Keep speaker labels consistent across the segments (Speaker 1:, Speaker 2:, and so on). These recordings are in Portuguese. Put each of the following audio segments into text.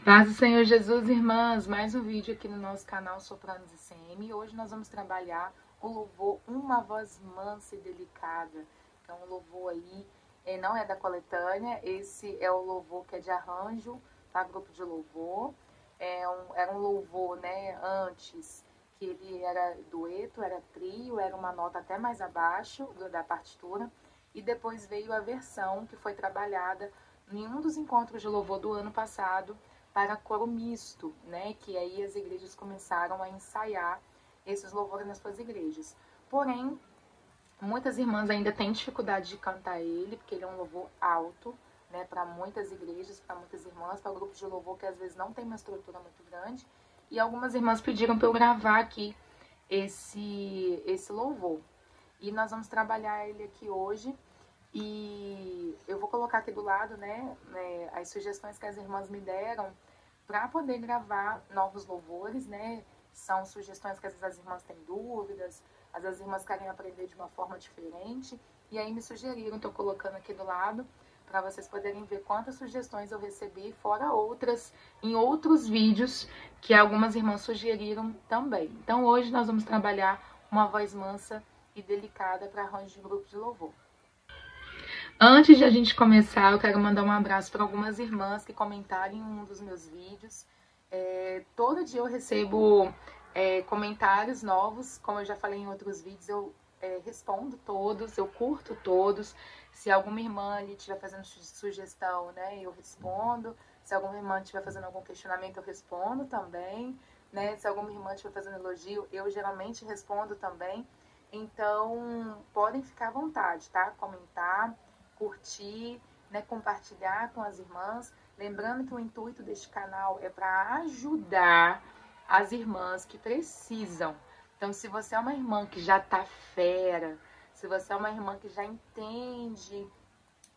Speaker 1: Paz do Senhor Jesus, irmãs, mais um vídeo aqui no nosso canal Sopranos ICM. Hoje nós vamos trabalhar o louvor Uma Voz Mansa e Delicada. Então o louvor aí não é da coletânea, esse é o louvor que é de arranjo para grupo de louvor. Era um louvor, né, antes que ele era dueto, era trio, era uma nota até mais abaixo da partitura. E depois veio a versão que foi trabalhada em um dos encontros de louvor do ano passado, para coro misto, né? Que aí as igrejas começaram a ensaiar esses louvores nas suas igrejas. Porém, muitas irmãs ainda têm dificuldade de cantar ele, porque ele é um louvor alto, né? Para muitas igrejas, para muitas irmãs, para grupos de louvor que às vezes não tem uma estrutura muito grande. E algumas irmãs pediram para eu gravar aqui esse louvor. E nós vamos trabalhar ele aqui hoje. E eu vou colocar aqui do lado, né, as sugestões que as irmãs me deram para poder gravar novos louvores, né? São sugestões que às vezes as irmãs têm dúvidas, às vezes as irmãs querem aprender de uma forma diferente. E aí me sugeriram, estou colocando aqui do lado, para vocês poderem ver quantas sugestões eu recebi, fora outras, em outros vídeos que algumas irmãs sugeriram também. Então hoje nós vamos trabalhar uma voz mansa e delicada para arranjo de grupo de louvor. Antes de a gente começar, eu quero mandar um abraço para algumas irmãs que comentaram em um dos meus vídeos. Todo dia eu recebo comentários novos, como eu já falei em outros vídeos, eu respondo todos, eu curto todos. Se alguma irmã ali estiver fazendo sugestão, né, eu respondo. Se alguma irmã estiver fazendo algum questionamento, eu respondo também. Né? Se alguma irmã estiver fazendo elogio, eu geralmente respondo também. Então, podem ficar à vontade, tá? Comentar, curtir, né, compartilhar com as irmãs. Lembrando que o intuito deste canal é para ajudar as irmãs que precisam. Então, se você é uma irmã que já tá fera, se você é uma irmã que já entende,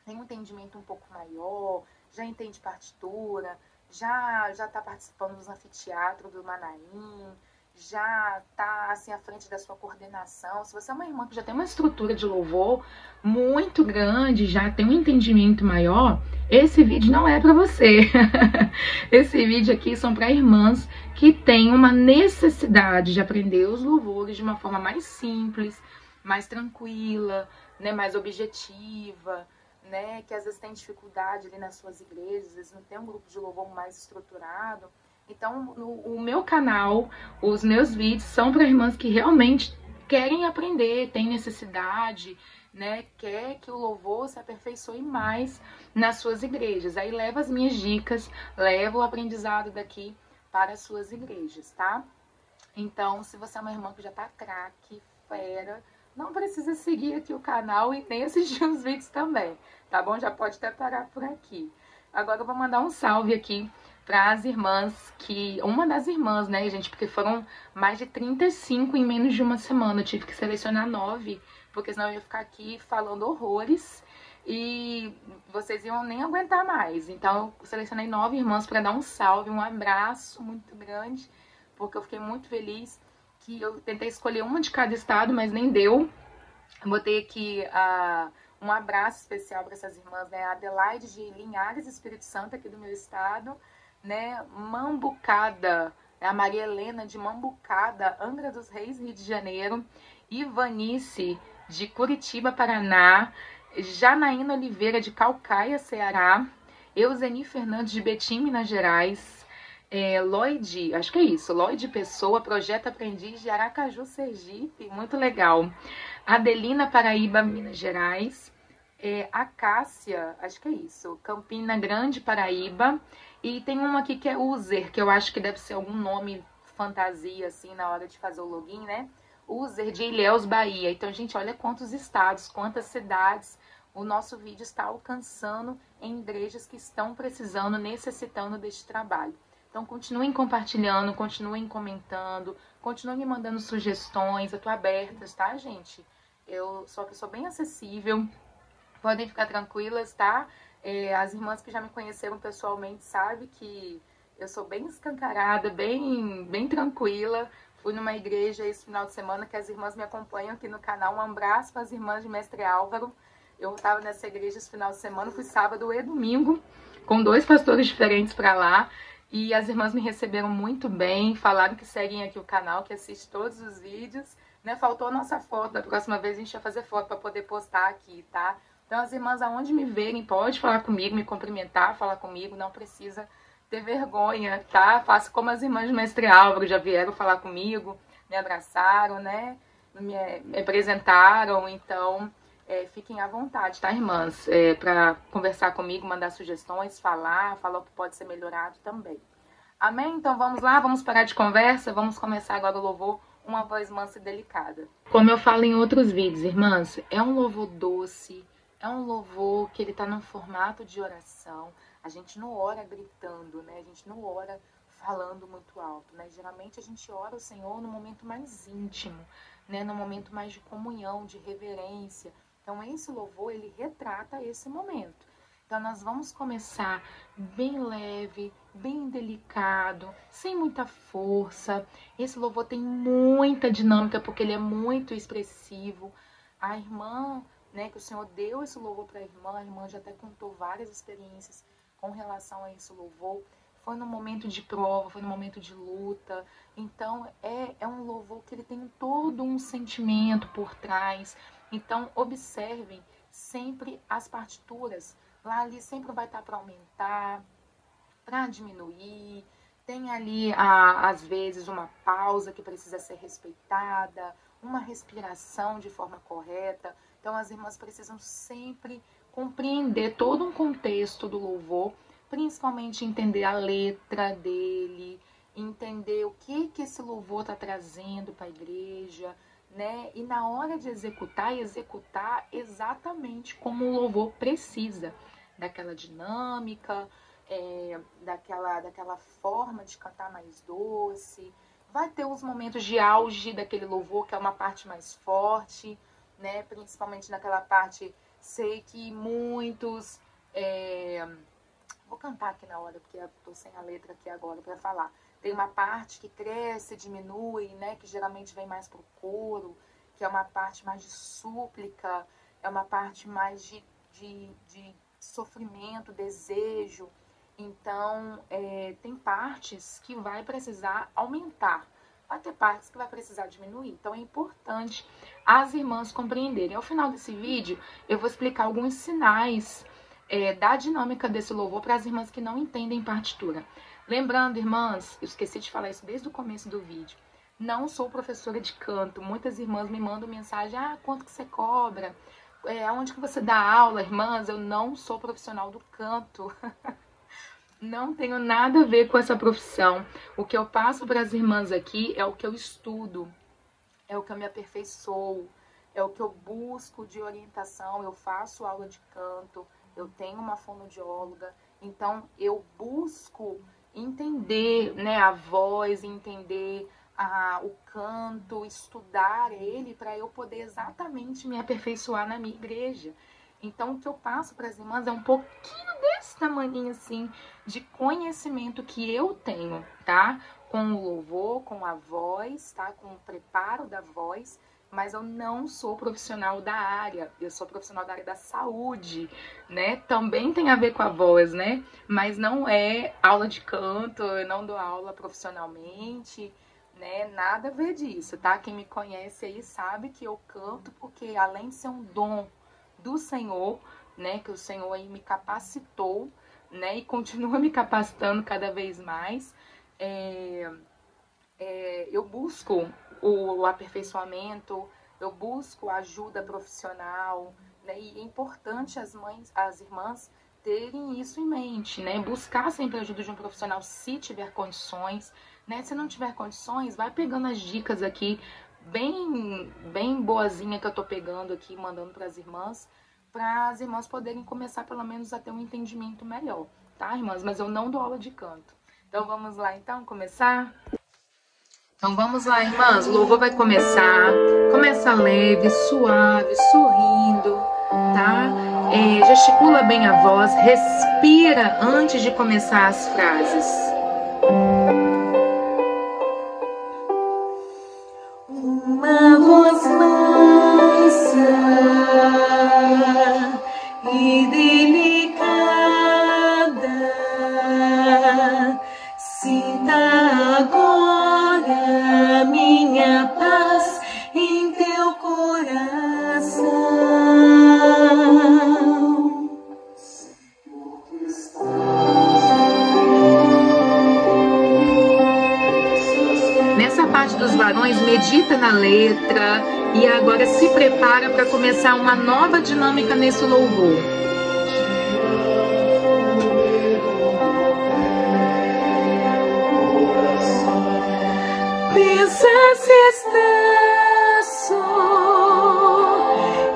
Speaker 1: tem um entendimento um pouco maior, já entende partitura, já tá participando dos anfiteatros do Manaim, já tá assim à frente da sua coordenação. Se você é uma irmã que já tem uma estrutura de louvor muito grande, já tem um entendimento maior, esse vídeo não é para você. Esse vídeo aqui são para irmãs que têm uma necessidade de aprender os louvores de uma forma mais simples, mais tranquila, né, mais objetiva, né, que às vezes tem dificuldade ali nas suas igrejas, às vezes não tem um grupo de louvor mais estruturado. Então, o meu canal, os meus vídeos são para irmãs que realmente querem aprender, têm necessidade, né? Quer que o louvor se aperfeiçoe mais nas suas igrejas. Aí leva as minhas dicas, leva o aprendizado daqui para as suas igrejas, tá? Então, se você é uma irmã que já tá craque, fera, não precisa seguir aqui o canal e nem assistir os vídeos também, tá bom? Já pode até parar por aqui. Agora eu vou mandar um salve aqui para as irmãs, uma das irmãs, né, gente, porque foram mais de 35 em menos de uma semana. Eu tive que selecionar 9, porque senão eu ia ficar aqui falando horrores e vocês iam nem aguentar mais. Então eu selecionei 9 irmãs para dar um salve, um abraço muito grande, porque eu fiquei muito feliz. Que eu tentei escolher uma de cada estado, mas nem deu. Eu botei aqui um abraço especial para essas irmãs, né? A Adelaide de Linhares, Espírito Santo, aqui do meu estado, né? Mambucada, a Maria Helena de Mambucada, Angra dos Reis, Rio de Janeiro, Ivanice de Curitiba, Paraná, Janaína Oliveira de Calcaia, Ceará, Euseni Fernandes de Betim, Minas Gerais, Lloyd, acho que é isso, Lloyd Pessoa, Projeto Aprendiz de Aracaju, Sergipe, muito legal. Adelina, Paraíba, Minas Gerais. A Cássia, acho que é isso, Campina Grande, Paraíba. E tem uma aqui que é User, que eu acho que deve ser algum nome fantasia, assim, na hora de fazer o login, né? User de Ilhéus, Bahia. Então, gente, olha quantos estados, quantas cidades o nosso vídeo está alcançando em igrejas que estão precisando, necessitando deste trabalho. Então, continuem compartilhando, continuem comentando, continuem me mandando sugestões. Eu tô aberta, tá, gente? Eu sou uma pessoa bem acessível. Podem ficar tranquilas, tá? As irmãs que já me conheceram pessoalmente sabem que eu sou bem escancarada, bem tranquila. Fui numa igreja esse final de semana que as irmãs me acompanham aqui no canal. Um abraço para as irmãs de Mestre Álvaro. Eu estava nessa igreja esse final de semana, fui sábado e domingo, com 2 pastores diferentes para lá. E as irmãs me receberam muito bem, falaram que seguem aqui o canal, que assistem todos os vídeos, né? Faltou a nossa foto, da próxima vez a gente vai fazer foto para poder postar aqui, tá? Então as irmãs, aonde me verem, pode falar comigo, me cumprimentar, falar comigo, não precisa ter vergonha, tá? Faça como as irmãs de Mestre Álvaro já vieram falar comigo, me abraçaram, né? Me apresentaram, então fiquem à vontade, tá, irmãs? Para conversar comigo, mandar sugestões, falar o que pode ser melhorado também. Amém? Então vamos lá, vamos parar de conversa, vamos começar agora o louvor, uma voz mansa e delicada. Como eu falo em outros vídeos, irmãs, é um louvor doce, é um louvor que ele tá no formato de oração. A gente não ora gritando, né? A gente não ora falando muito alto, né? Geralmente a gente ora ao Senhor no momento mais íntimo, né? No momento mais de comunhão, de reverência. Então esse louvor, ele retrata esse momento. Então nós vamos começar bem leve, bem delicado, sem muita força. Esse louvor tem muita dinâmica porque ele é muito expressivo. A irmã, né, que o Senhor deu esse louvor para a irmã já até contou várias experiências com relação a esse louvor. Foi no momento de prova, foi no momento de luta. Então é um louvor que ele tem todo um sentimento por trás. Então observem sempre as partituras. Lá ali sempre vai estar para aumentar, para diminuir. Tem ali, às vezes, uma pausa que precisa ser respeitada, uma respiração de forma correta. Então, as irmãs precisam sempre compreender todo um contexto do louvor, principalmente entender a letra dele, entender o que esse louvor está trazendo para a igreja, né? E na hora de executar exatamente como o louvor precisa, daquela dinâmica, daquela forma de cantar mais doce. Vai ter os momentos de auge daquele louvor, que é uma parte mais forte, né? Principalmente naquela parte, sei que muitos... Vou cantar aqui na hora, porque eu tô sem a letra aqui agora para falar. Tem uma parte que cresce, diminui, né? Que geralmente vem mais pro coro, que é uma parte mais de súplica, é uma parte mais de sofrimento, desejo. Então, tem partes que vai precisar aumentar, vai ter partes que vai precisar diminuir. Então, é importante as irmãs compreenderem. Ao final desse vídeo, eu vou explicar alguns sinais da dinâmica desse louvor para as irmãs que não entendem partitura. Lembrando, irmãs, eu esqueci de falar isso desde o começo do vídeo, não sou professora de canto. Muitas irmãs me mandam mensagem, quanto que você cobra? Onde que você dá aula? Irmãs, eu não sou profissional do canto. Não tenho nada a ver com essa profissão. O que eu passo para as irmãs aqui é o que eu estudo, é o que eu me aperfeiçoo, é o que eu busco de orientação. Eu faço aula de canto, eu tenho uma fonoaudióloga, então eu busco entender, né, a voz, entender o canto, estudar ele para eu poder exatamente me aperfeiçoar na minha igreja. Então, o que eu passo para as irmãs é um pouquinho desse tamanho, assim, de conhecimento que eu tenho, tá? Com o louvor, com a voz, tá? Com o preparo da voz, mas eu não sou profissional da área, eu sou profissional da área da saúde, né? Também tem a ver com a voz, né? Mas não é aula de canto, eu não dou aula profissionalmente, né? Nada a ver disso, tá? Quem me conhece aí sabe que eu canto porque, além de ser um dom do Senhor, né, que o Senhor aí me capacitou, né, e continua me capacitando cada vez mais, eu busco o aperfeiçoamento, eu busco ajuda profissional, né, e é importante as irmãs terem isso em mente, né, buscar sempre a ajuda de um profissional se tiver condições, né, se não tiver condições, vai pegando as dicas aqui, bem boazinha que eu tô pegando aqui, mandando para as irmãs poderem começar pelo menos a ter um entendimento melhor, tá, irmãs? Mas eu não dou aula de canto. Então vamos lá, então, começar? Então vamos lá, irmãs, o louvor vai começar. Começa leve, suave, sorrindo, tá? Gesticula bem a voz, respira antes de começar as frases. Uma voz mansa e delicada varões, medita na letra e agora se prepara para começar uma nova dinâmica nesse louvor. Pensa se estás só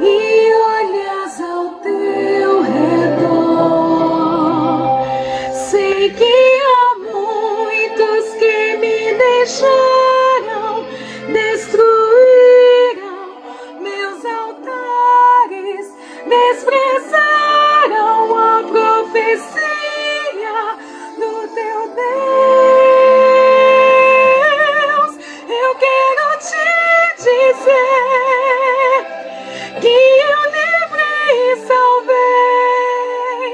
Speaker 1: e olhas ao teu redor. Sei que há muitos que me deixaram, destruíram meus altares, desprezaram a profecia do teu Deus. Eu quero te dizer que eu livrei e salvei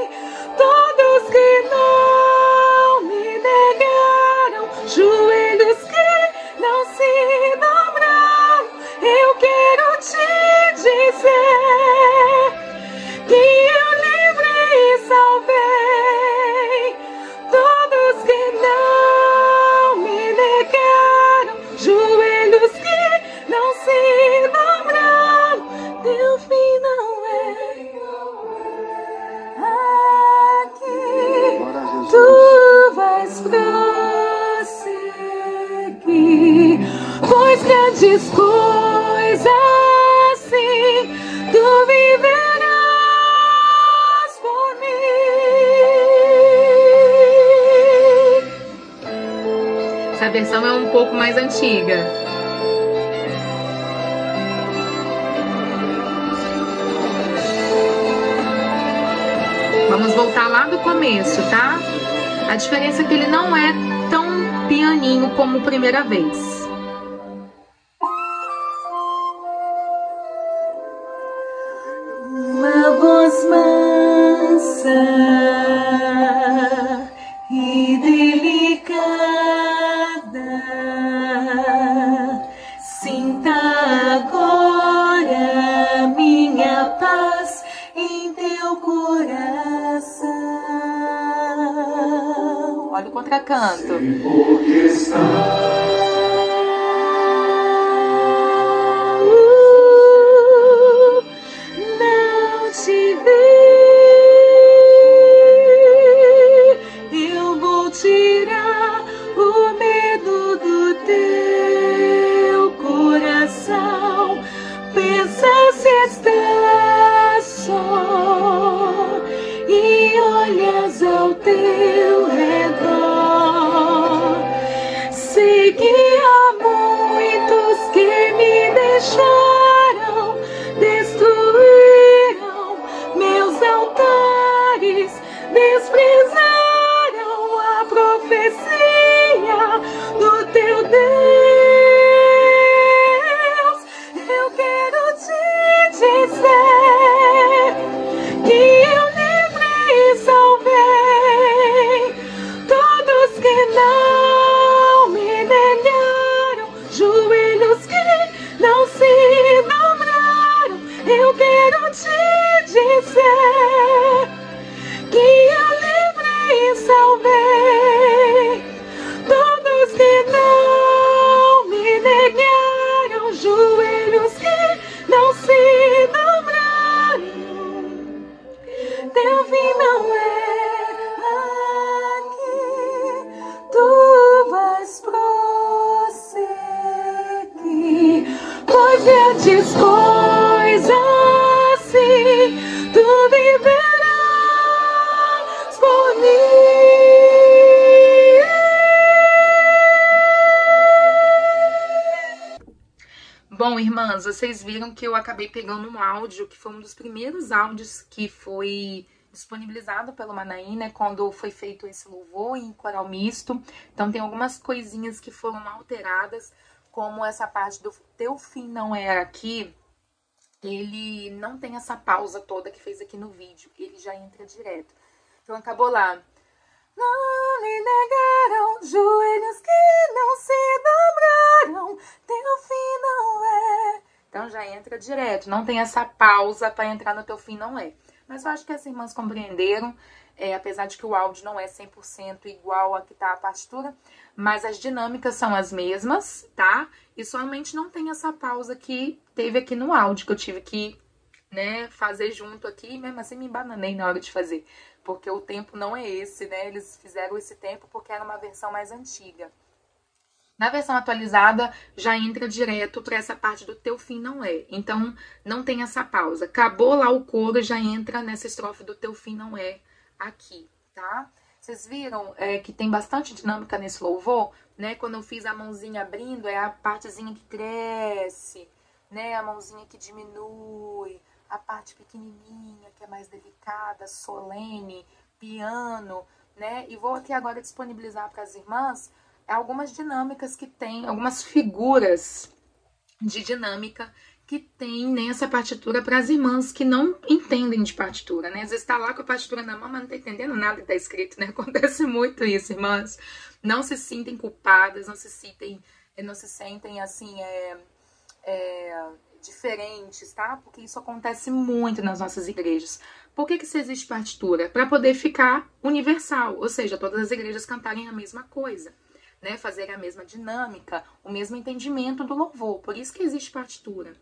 Speaker 1: todos que não me negaram, joelhos que não se dobraram. Eu quero te dizer que eu livrei e salvei todos que não me negaram, joelhos que não se dobraram. Teu fim não é aqui, tu vais prosseguir, pois grandes coisas sim tu viverás por mim. Essa versão é um pouco mais antiga. Vamos voltar lá do começo, tá? A diferença é que ele não é tão pianinho como a primeira vez. Uma voz mansa e delicada, sinta agora minha paz em teu coração. Olha o contracanto. Não te vi, eu vou tirar o medo do teu coração. Pensa se estás só e olhas ao teu redor. Sei que há muitos que me deixaram, destruíram meus altares, desprezaram a profecia do teu Deus. Eu quero te dizer que eu livrei e salvei todos que não me negaram, joelhos que não se dobraram. Eu quero te dizer que eu livrei e salvei todos que não me negaram, joelhos que não se dobraram. Teu fim não é aqui, tu vais prosseguir, pois grandes coisas sim tu viverás por mim. Bom, irmãs, vocês viram que eu acabei pegando um áudio que foi um dos primeiros áudios que foi disponibilizado pelo Manaim, né, quando foi feito esse louvor em coral misto. Então tem algumas coisinhas que foram alteradas, como essa parte do teu fim não é aqui, ele não tem essa pausa toda que fez aqui no vídeo, ele já entra direto. Então acabou lá. Não me negaram, joelhos que não se dobraram, teu fim não é. Então já entra direto, não tem essa pausa para entrar no teu fim não é. Mas eu acho que as irmãs compreenderam. apesar de que o áudio não é 100% igual a que tá a partitura, mas as dinâmicas são as mesmas, tá? E somente não tem essa pausa que teve aqui no áudio, que eu tive que, né, fazer junto aqui, mesmo assim me embananei na hora de fazer, porque o tempo não é esse, né? Eles fizeram esse tempo porque era uma versão mais antiga. Na versão atualizada, já entra direto para essa parte do teu fim não é. Então, não tem essa pausa. Acabou lá o coro, já entra nessa estrofe do teu fim não é aqui, tá? Vocês viram que tem bastante dinâmica nesse louvor, né? Quando eu fiz a mãozinha abrindo, é a partezinha que cresce, né? A mãozinha que diminui, a parte pequenininha, que é mais delicada, solene, piano, né? E vou aqui agora disponibilizar para as irmãs algumas dinâmicas que tem, algumas figuras de dinâmica que tem nessa partitura para as irmãs que não entendem de partitura, né? Às vezes tá lá com a partitura na mão, mas não tá entendendo nada que tá escrito, né? Acontece muito isso, irmãs. Não se sentem culpadas, não se sentem assim, diferentes, tá? Porque isso acontece muito nas nossas igrejas. Por que que existe partitura? Para poder ficar universal, ou seja, todas as igrejas cantarem a mesma coisa, né, fazer a mesma dinâmica, o mesmo entendimento do louvor. Por isso que existe partitura.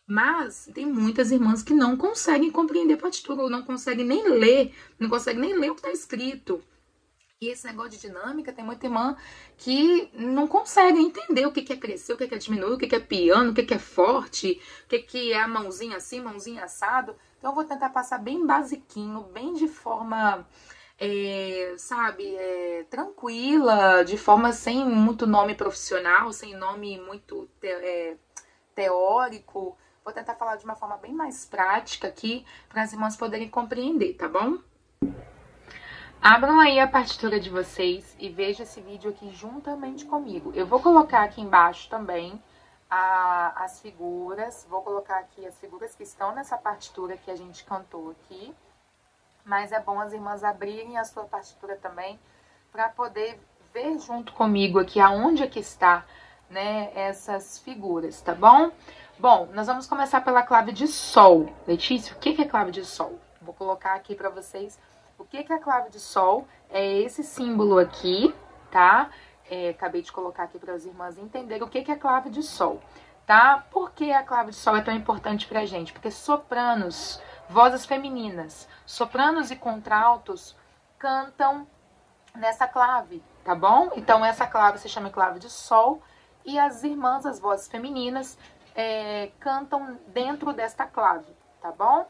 Speaker 1: Mas tem muitas irmãs que não conseguem compreender partitura, ou não conseguem nem ler, não conseguem nem ler o que está escrito. E esse negócio de dinâmica, tem muita irmã que não consegue entender o que é crescer, o que é diminuir, o que é piano, o que é forte, o que é a mãozinha assim, mãozinha assado. Então eu vou tentar passar bem basiquinho, bem de forma... tranquila, de forma sem muito nome profissional, sem nome muito teórico. Vou tentar falar de uma forma bem mais prática aqui, para as irmãs poderem compreender, tá bom? Abram aí a partitura de vocês e vejam esse vídeo aqui juntamente comigo. Eu vou colocar aqui embaixo também as figuras, vou colocar aqui as figuras que estão nessa partitura que a gente cantou aqui. Mas é bom as irmãs abrirem a sua partitura também, para poder ver junto comigo aqui aonde é que está, né, essas figuras, tá bom? Bom, nós vamos começar pela clave de sol. Letícia, o que é clave de sol? Vou colocar aqui para vocês o que é a clave de sol. É esse símbolo aqui, tá? Acabei de colocar aqui para as irmãs entenderem o que é a clave de sol, tá? Por que a clave de sol é tão importante pra gente? Porque sopranos, vozes femininas, sopranos e contraltos cantam nessa clave, tá bom? Então essa clave se chama clave de sol e as irmãs, as vozes femininas, cantam dentro desta clave, tá bom?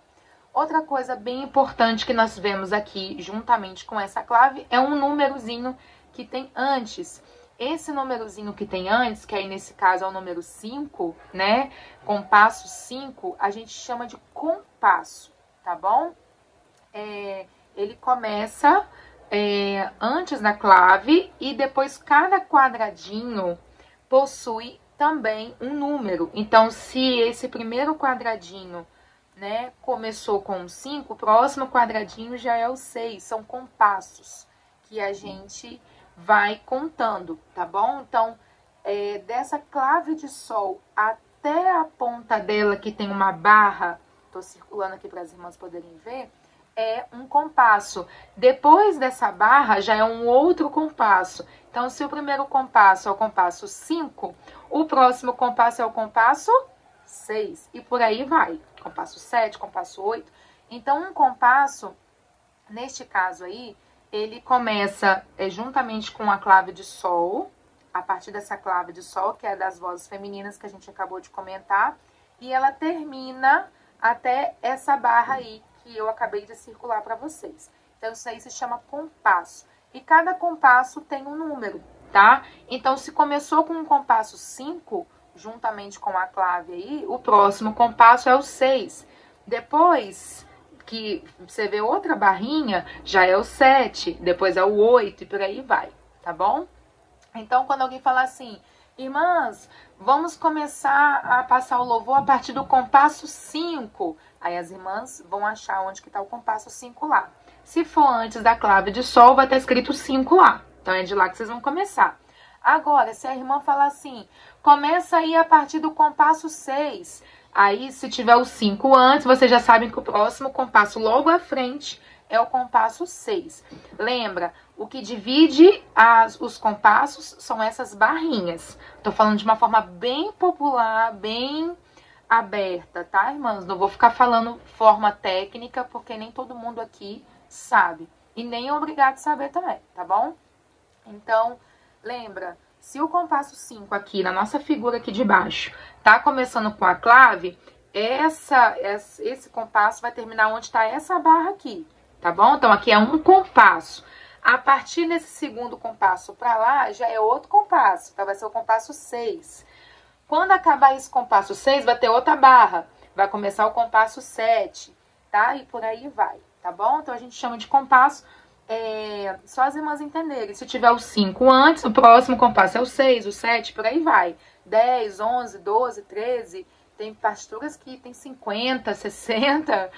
Speaker 1: Outra coisa bem importante que nós vemos aqui juntamente com essa clave é um númerozinho que tem antes. Esse númerozinho que tem antes, que aí nesse caso é o número 5, né? Compasso 5, a gente chama de compasso, tá bom? Ele começa antes da clave e depois cada quadradinho possui também um número. Então, se esse primeiro quadradinho, né, começou com um 5, o próximo quadradinho já é o 6. São compassos que a gente vai contando, tá bom? Então, dessa clave de sol até a ponta dela, que tem uma barra, tô circulando aqui para as irmãs poderem ver, é um compasso. Depois dessa barra já é um outro compasso. Então, se o primeiro compasso é o compasso 5, o próximo compasso é o compasso 6. E por aí vai. Compasso 7, compasso 8. Então, um compasso, neste caso aí, ele começa juntamente com a clave de sol, a partir dessa clave de sol, que é das vozes femininas que a gente acabou de comentar, e ela termina até essa barra aí, que eu acabei de circular para vocês. Então, isso aí se chama compasso. E cada compasso tem um número, tá? Então, se começou com um compasso 5, juntamente com a clave aí, o próximo compasso é o 6. Depois que você vê outra barrinha, já é o 7, depois é o 8 e por aí vai, tá bom? Então, quando alguém falar assim, irmãs, vamos começar a passar o louvor a partir do compasso 5. Aí as irmãs vão achar onde que tá o compasso 5 lá. Se for antes da clave de sol, vai estar escrito 5 lá. Então, é de lá que vocês vão começar. Agora, se a irmã falar assim, começa aí a partir do compasso 6. Aí, se tiver o 5 antes, vocês já sabem que o próximo compasso logo à frente é o compasso 6. Lembra, o que divide os compassos são essas barrinhas. Tô falando de uma forma bem popular, bem aberta, tá, irmãs? Não vou ficar falando forma técnica, porque nem todo mundo aqui sabe. E nem é obrigado a saber também, tá bom? Então, lembra, se o compasso 5 aqui, na nossa figura aqui de baixo, tá começando com a clave, esse compasso vai terminar onde tá essa barra aqui, tá bom? Então, aqui é um compasso. A partir desse segundo compasso pra lá, já é outro compasso, então vai ser o compasso 6. Quando acabar esse compasso 6, vai ter outra barra. Vai começar o compasso 7, tá? E por aí vai, tá bom? Então, a gente chama de compasso, só as irmãs entenderem. Se tiver o 5 antes, o próximo compasso é o 6, o 7, por aí vai. 10, 11, 12, 13. Tem partituras que tem 50, 60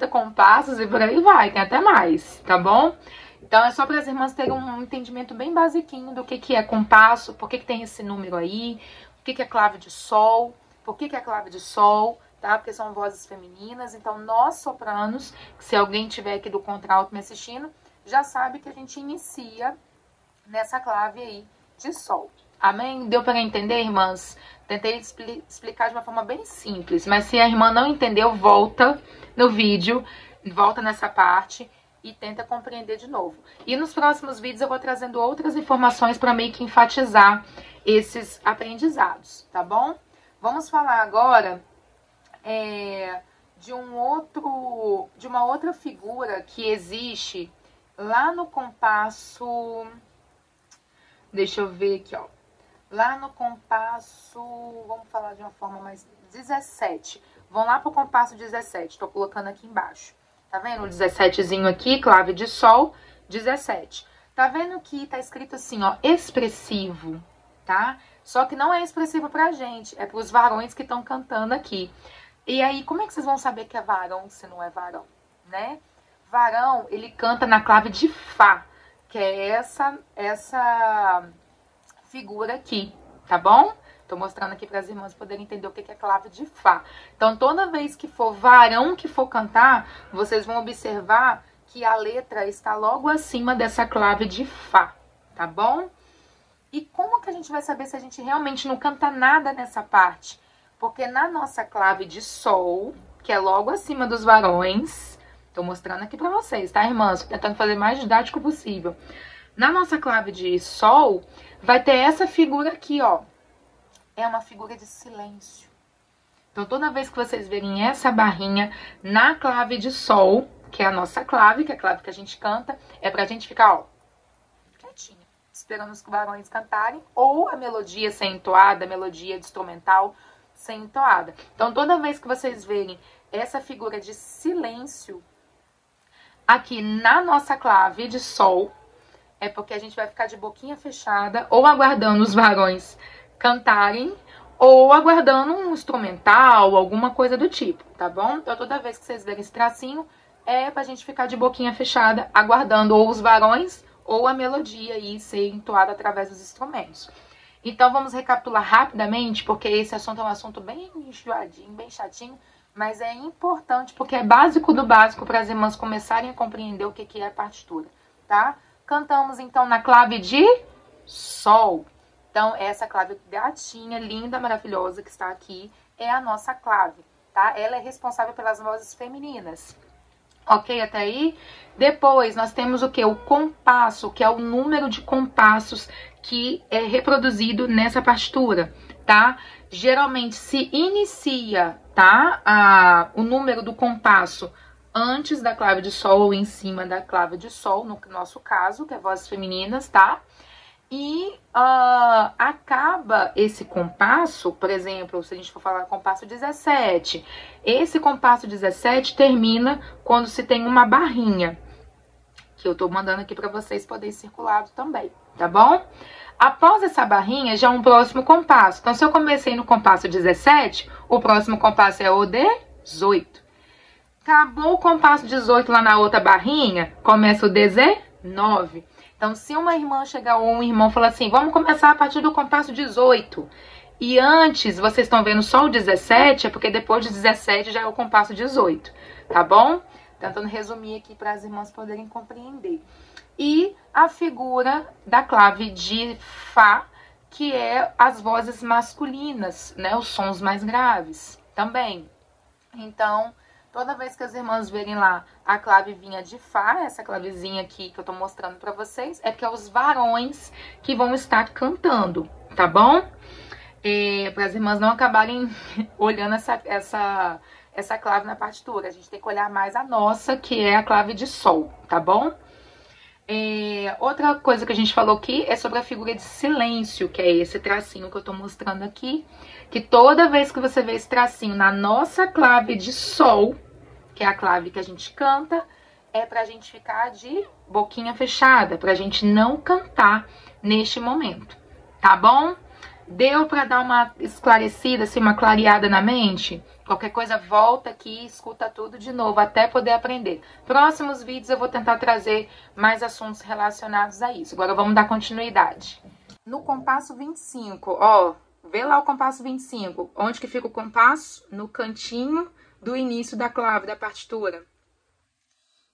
Speaker 1: compassos e por aí vai. Tem até mais, tá bom? Então, é só para as irmãs terem um entendimento bem basiquinho do que é compasso, por que tem esse número aí, o que é clave de sol, por que é clave de sol, tá? Porque são vozes femininas. Então, nós sopranos, se alguém tiver aqui do contralto me assistindo, já sabe que a gente inicia nessa clave aí de sol. Amém? Deu para entender, irmãs? Tentei explicar de uma forma bem simples, mas se a irmã não entendeu, volta no vídeo, volta nessa parte e tenta compreender de novo. E nos próximos vídeos eu vou trazendo outras informações para meio que enfatizar esses aprendizados, tá bom? Vamos falar agora de uma outra figura que existe lá no compasso. Deixa eu ver aqui, ó. Lá no compasso, vamos falar de uma forma mais 17. Vão lá pro compasso 17, tô colocando aqui embaixo. Tá vendo o 17zinho aqui, clave de sol, 17. Tá vendo que tá escrito assim, ó, expressivo, tá? Só que não é expressivo pra gente, é pros varões que estão cantando aqui. E aí, como é que vocês vão saber que é varão se não é varão, né? Varão, ele canta na clave de Fá, que é essa figura aqui, tá bom? Tô mostrando aqui para as irmãs poderem entender o que é clave de Fá. Então, toda vez que for varão que for cantar, vocês vão observar que a letra está logo acima dessa clave de Fá, tá bom? E como que a gente vai saber se a gente realmente não canta nada nessa parte? Porque na nossa clave de Sol, que é logo acima dos varões, tô mostrando aqui para vocês, tá, irmãs? Tô tentando fazer o mais didático possível. Na nossa clave de Sol, vai ter essa figura aqui, ó. É uma figura de silêncio. Então, toda vez que vocês verem essa barrinha na clave de Sol, que é a nossa clave, que é a clave que a gente canta, é pra gente ficar, ó, quietinha, esperando os varões cantarem, ou a melodia ser entoada, a melodia de instrumental ser entoada. Então, toda vez que vocês verem essa figura de silêncio aqui na nossa clave de Sol, é porque a gente vai ficar de boquinha fechada, ou aguardando os varões cantarem, ou aguardando um instrumental, alguma coisa do tipo, tá bom? Então, toda vez que vocês verem esse tracinho, é pra gente ficar de boquinha fechada, aguardando ou os varões, ou a melodia aí ser entoada através dos instrumentos. Então, vamos recapitular rapidamente, porque esse assunto é um assunto bem enjoadinho, bem chatinho, mas é importante, porque é básico do básico para as irmãs começarem a compreender o que é a partitura, tá? Cantamos, então, na clave de Sol. Então, essa clave gatinha, linda, maravilhosa que está aqui, é a nossa clave, tá? Ela é responsável pelas vozes femininas. Ok até aí? Depois, nós temos o quê? O compasso, que é o número de compassos que é reproduzido nessa partitura, tá? Geralmente se inicia, tá? O número do compasso antes da clave de Sol ou em cima da clave de Sol, no nosso caso, que é vozes femininas, tá? E acaba esse compasso, por exemplo, se a gente for falar compasso 17, esse compasso 17 termina quando se tem uma barrinha, que eu tô mandando aqui para vocês poderem circular também, tá bom? Após essa barrinha, já é um próximo compasso. Então, se eu comecei no compasso 17, o próximo compasso é o 18. Acabou o compasso 18 lá na outra barrinha, começa o 19. Então, se uma irmã chegar ou um irmão falar assim, vamos começar a partir do compasso 18. E antes, vocês estão vendo só o 17, é porque depois de 17 já é o compasso 18, tá bom? tentando resumir aqui para as irmãs poderem compreender. E a figura da clave de Fá, que é as vozes masculinas, né? Os sons mais graves também. Então, toda vez que as irmãs verem lá a clavezinha de Fá, essa clavezinha aqui que eu tô mostrando pra vocês, é que é os varões que vão estar cantando, tá bom? Para as irmãs não acabarem olhando essa clave na partitura. A gente tem que olhar mais a nossa, que é a clave de Sol, tá bom? Outra coisa que a gente falou aqui é sobre a figura de silêncio, que é esse tracinho que eu tô mostrando aqui, que toda vez que você vê esse tracinho na nossa clave de Sol, que é a clave que a gente canta, é pra gente ficar de boquinha fechada, pra gente não cantar neste momento, tá bom? Deu pra dar uma esclarecida, assim, uma clareada na mente? Qualquer coisa, volta aqui e escuta tudo de novo, até poder aprender. Próximos vídeos eu vou tentar trazer mais assuntos relacionados a isso. Agora vamos dar continuidade. No compasso 25, ó, vê lá o compasso 25. Onde que fica o compasso? No cantinho do início da clave, da partitura.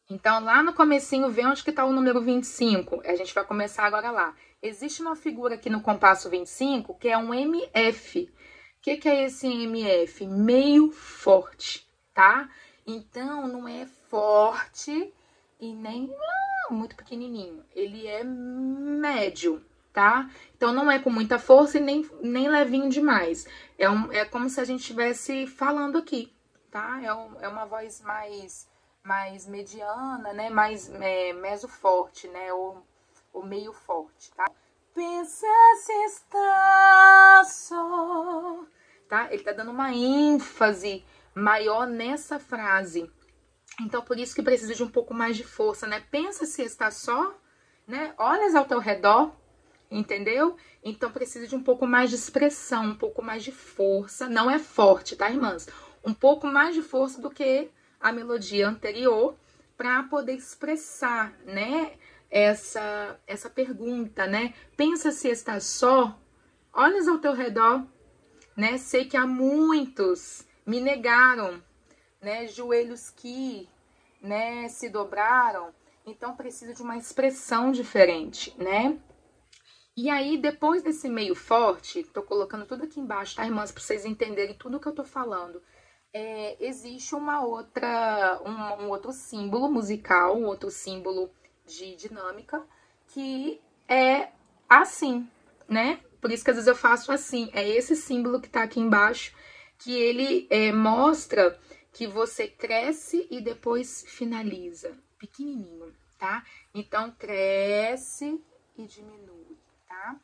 Speaker 1: Então, lá no comecinho, vê onde que tá o número 25. A gente vai começar agora lá. Existe uma figura aqui no compasso 25, que é um MF. O que é esse MF? Meio forte, tá? Então, não é forte e nem muito pequenininho. Ele é médio, tá? Então, não é com muita força e nem levinho demais. É como se a gente estivesse falando aqui, tá? É uma voz mais mediana, né? Mais meso forte, né? Ou meio forte, tá? Pensa se está só, tá? Ele tá dando uma ênfase maior nessa frase. Então, por isso que precisa de um pouco mais de força, né? Pensa se está só, né? Olhas ao teu redor, entendeu? Então, precisa de um pouco mais de expressão, um pouco mais de força. Não é forte, tá, irmãs? Um pouco mais de força do que a melodia anterior para poder expressar, né? Essa pergunta, né? Pensa se está só, olhas ao teu redor, né? Sei que há muitos me negaram, né? Joelhos que, né, se dobraram, então precisa de uma expressão diferente, né? E aí, depois desse meio forte, tô colocando tudo aqui embaixo, tá, irmãs? Pra vocês entenderem tudo que eu tô falando. Existe um outro símbolo musical, um outro símbolo de dinâmica, que é assim, né? Por isso que às vezes eu faço assim. É esse símbolo que tá aqui embaixo, que ele mostra que você cresce e depois finaliza. Pequenininho, tá? Então, cresce e diminui, tá?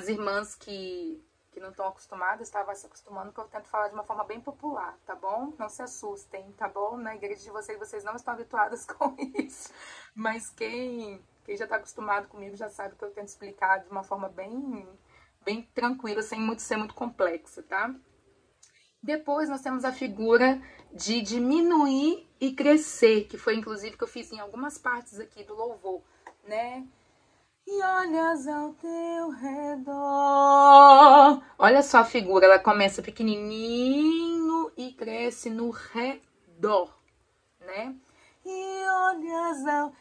Speaker 1: As irmãs que não estão acostumadas, estavam se acostumando, que eu tento falar de uma forma bem popular, tá bom? Não se assustem, tá bom? Na igreja de vocês não estão habituadas com isso. Mas quem já está acostumado comigo já sabe que eu tento explicar de uma forma bem tranquila, sem ser muito complexa, tá? Depois nós temos a figura de diminuir e crescer, que foi inclusive que eu fiz em algumas partes aqui do louvor, né? E olhas ao teu redor. Olha só a figura, ela começa pequenininho e cresce no redor, né? E olhas ao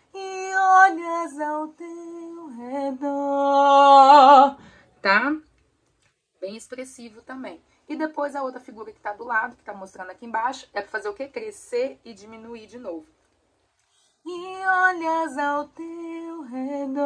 Speaker 1: teu redor, tá? Bem expressivo também. E depois a outra figura que tá do lado, que tá mostrando aqui embaixo, é para fazer o quê? Crescer e diminuir de novo. E olhas ao teu redor,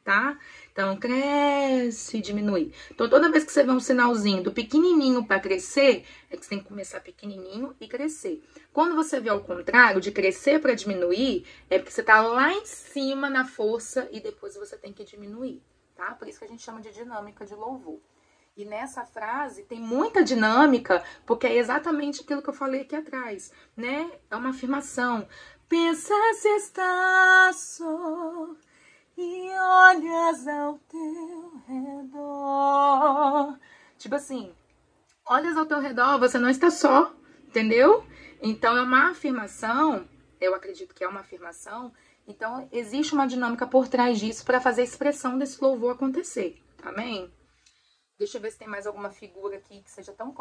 Speaker 1: tá? Então, cresce e diminui. Então, toda vez que você vê um sinalzinho do pequenininho para crescer, é que você tem que começar pequenininho e crescer. Quando você vê ao contrário, de crescer para diminuir, é porque você tá lá em cima na força e depois você tem que diminuir, tá? Por isso que a gente chama de dinâmica de louvor. E nessa frase tem muita dinâmica, porque é exatamente aquilo que eu falei aqui atrás, né? É uma afirmação. Pensa se está só e olhas ao teu redor. Tipo assim, olhas ao teu redor, você não está só, entendeu? Então é uma afirmação, eu acredito que é uma afirmação. Então existe uma dinâmica por trás disso para fazer a expressão desse louvor acontecer. Amém? Deixa eu ver se tem mais alguma figura aqui que seja tão...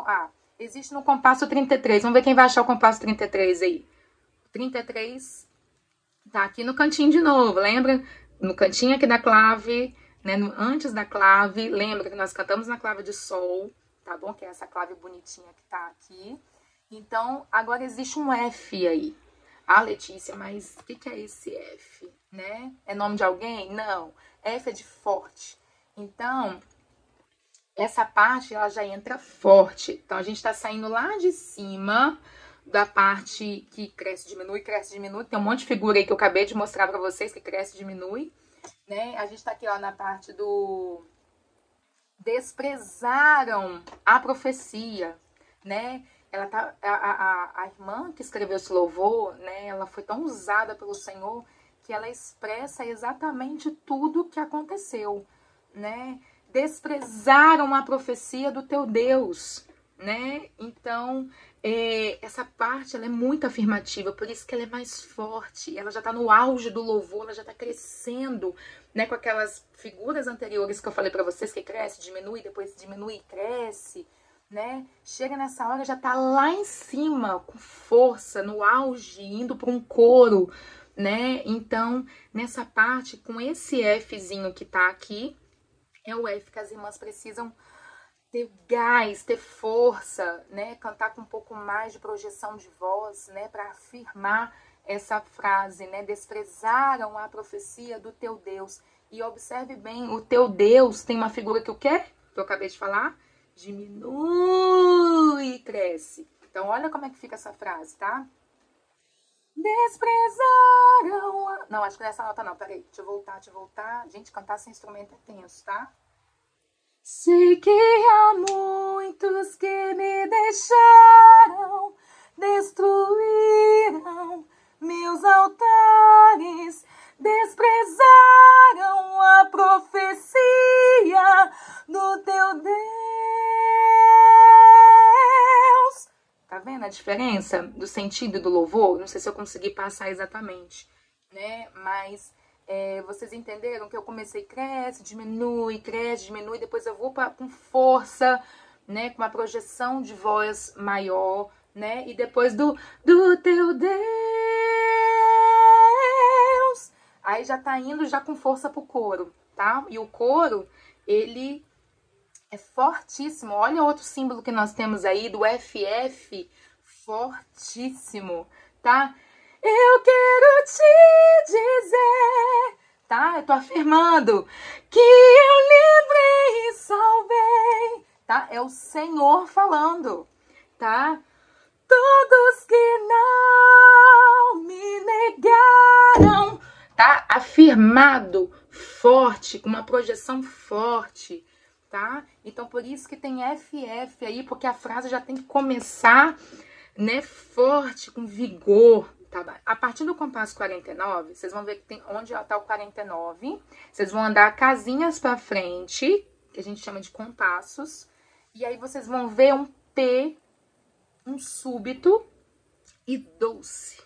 Speaker 1: existe no compasso 33. Vamos ver quem vai achar o compasso 33 aí. 33 tá aqui no cantinho de novo, lembra? No cantinho aqui da clave, né? Antes da clave, lembra que nós cantamos na clave de sol, tá bom? Que é essa clave bonitinha que tá aqui. Então, agora existe um F aí. Ah, Letícia, mas o que é esse F, né? É nome de alguém? Não. F é de forte. Então, essa parte, ela já entra forte. Então, a gente tá saindo lá de cima da parte que cresce, diminui, cresce, diminui. Tem um monte de figura aí que eu acabei de mostrar pra vocês que cresce, diminui, né? A gente tá aqui, ó, na parte do desprezaram a profecia, né? Ela tá, a irmã que escreveu esse louvor, né? Ela foi tão usada pelo Senhor que ela expressa exatamente tudo o que aconteceu, né? Desprezaram a profecia do teu Deus, né? Então, essa parte ela é muito afirmativa, por isso que ela é mais forte. Ela já está no auge do louvor, ela já está crescendo, né? Com aquelas figuras anteriores que eu falei para vocês, que cresce, diminui, depois diminui e cresce, né? Chega nessa hora, já está lá em cima, com força, no auge, indo para um coro, né? Então, nessa parte, com esse Fzinho que tá aqui, é o F que as irmãs precisam ter gás, ter força, né? Cantar com um pouco mais de projeção de voz, né? Para afirmar essa frase, né? Desprezaram a profecia do teu Deus. E observe bem, o teu Deus tem uma figura que o quê? Que eu acabei de falar? Diminui e cresce. Então, olha como é que fica essa frase, tá? Desprezaram a... Não, acho que nessa nota não, peraí, deixa eu voltar. Gente, cantar sem instrumento é tenso, tá? Sei que há muitos que me deixaram, destruíram meus altares, desprezaram a profecia do teu Deus. Tá vendo a diferença do sentido do louvor? Não sei se eu consegui passar exatamente, né? Mas vocês entenderam que eu comecei cresce, diminui, depois eu vou com força, né? Com uma projeção de voz maior, né? E depois do teu Deus. Aí já tá indo já com força pro coro, tá? E o coro, ele é fortíssimo. Olha outro símbolo que nós temos aí do FF, fortíssimo, tá? Eu quero te dizer, tá? Eu tô afirmando que eu livrei e salvei, tá? É o Senhor falando, tá? Todos que não me negaram, tá? Afirmado, forte, com uma projeção forte, tá? Então, por isso que tem FF aí, porque a frase já tem que começar, né, forte, com vigor, tá? A partir do compasso 49, vocês vão ver que tem onde tá o 49, vocês vão andar casinhas para frente, que a gente chama de compassos, e aí vocês vão ver um P, um súbito e doce.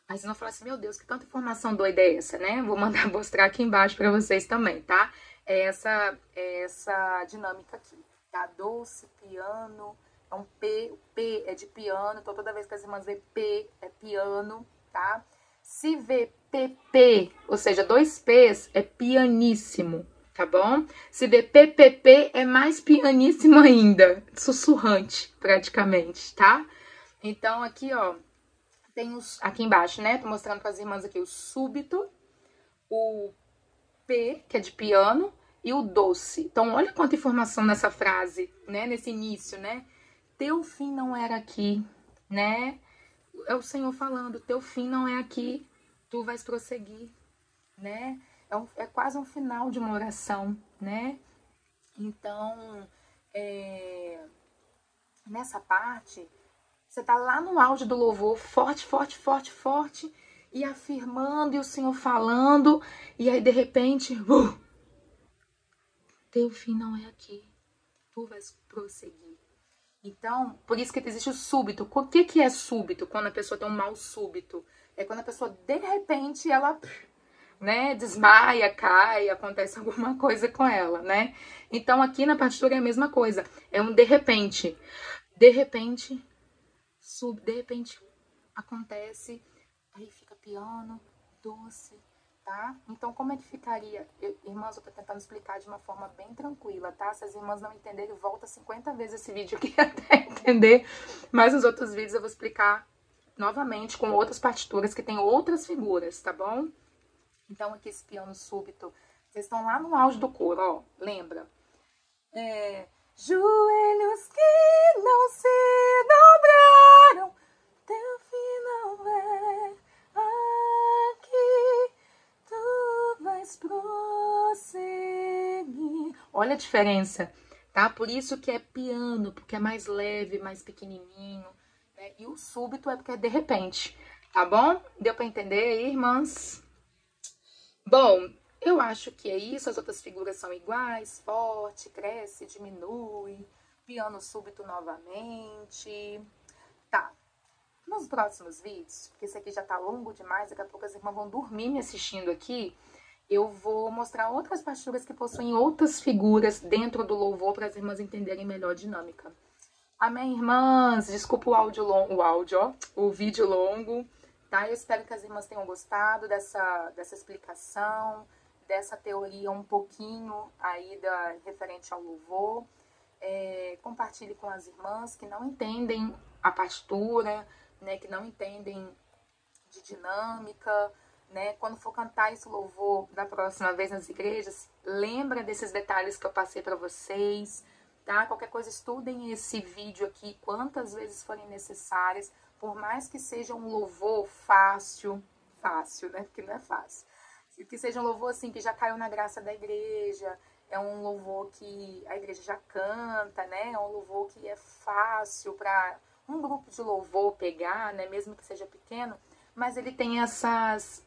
Speaker 1: Aí vocês vão falar assim, meu Deus, que tanta informação doida é essa, né? Vou mandar mostrar aqui embaixo para vocês também, tá? É essa dinâmica aqui, tá? Doce, piano, é um P, o P é de piano, então toda vez que as irmãs vê P, é piano, tá? Se vê PP, ou seja, dois P's, é pianíssimo, tá bom? Se vê PPP, é mais pianíssimo ainda, sussurrante, praticamente, tá? Então, aqui, ó, tem os, aqui embaixo, né? Tô mostrando para as irmãs aqui o súbito, o P, que é de piano, e o doce. Então, olha quanta informação nessa frase, né? Nesse início, né? Teu fim não era aqui, né? É o Senhor falando, teu fim não é aqui, tu vais prosseguir, né? É quase um final de uma oração, né? Então, nessa parte, você tá lá no auge do louvor, forte, forte, forte, forte, e afirmando, e o Senhor falando, e aí de repente, teu fim não é aqui, tu vais prosseguir. Então, por isso que existe o súbito. O que é súbito? Quando a pessoa tem um mal súbito. É quando a pessoa, de repente, ela, né, desmaia, cai, acontece alguma coisa com ela, né? Então, aqui na partitura é a mesma coisa. É um de repente. De repente, de repente acontece, aí fica piano, doce, tá? Então, como é que ficaria? Irmãs, eu tô tentando explicar de uma forma bem tranquila, tá? Se as irmãs não entenderem, volta 50 vezes esse vídeo aqui até entender. Mas os outros vídeos eu vou explicar novamente com outras partituras que tem outras figuras, tá bom? Então, aqui esse piano súbito, vocês estão lá no auge do coro, ó, lembra? Joelhos que não se dobraram, teu fim não é aqui, tu vais prosseguir. Olha a diferença, tá? Por isso que é piano, porque é mais leve, mais pequenininho, né? E o súbito é porque é de repente, tá bom? Deu pra entender aí, irmãs? Bom, eu acho que é isso. As outras figuras são iguais: forte, cresce, diminui, piano súbito novamente. Tá. Nos próximos vídeos, porque esse aqui já tá longo demais, daqui a pouco as irmãs vão dormir me assistindo aqui, eu vou mostrar outras partituras que possuem outras figuras dentro do louvor para as irmãs entenderem melhor a dinâmica. Amém, irmãs? Desculpa o áudio longo, o vídeo longo, tá? Eu espero que as irmãs tenham gostado dessa explicação, dessa teoria um pouquinho aí referente ao louvor. Compartilhe com as irmãs que não entendem a partitura, né? Que não entendem de dinâmica, né? Quando for cantar esse louvor da próxima vez nas igrejas, lembra desses detalhes que eu passei para vocês, tá? Qualquer coisa, estudem esse vídeo aqui quantas vezes forem necessárias, por mais que seja um louvor fácil, né? Porque não é fácil. Que seja um louvor assim que já caiu na graça da igreja, é um louvor que a igreja já canta, né? É um louvor que é fácil para um grupo de louvor pegar, né? Mesmo que seja pequeno, mas ele tem essas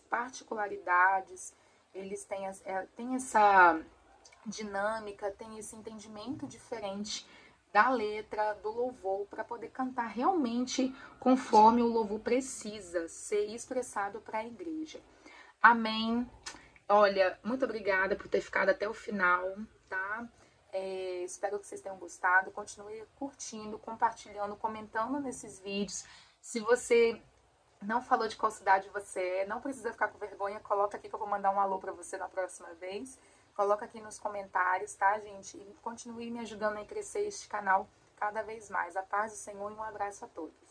Speaker 1: particularidades, eles têm, tem essa dinâmica, tem esse entendimento diferente da letra, do louvor, para poder cantar realmente conforme o louvor precisa ser expressado para a igreja. Amém. Olha, muito obrigada por ter ficado até o final, tá? Espero que vocês tenham gostado. Continue curtindo, compartilhando, comentando nesses vídeos. Se você não falou de qual cidade você é, não precisa ficar com vergonha, coloca aqui que eu vou mandar um alô para você na próxima vez. Coloca aqui nos comentários, tá, gente? E continue me ajudando a crescer este canal cada vez mais. A paz do Senhor e um abraço a todos.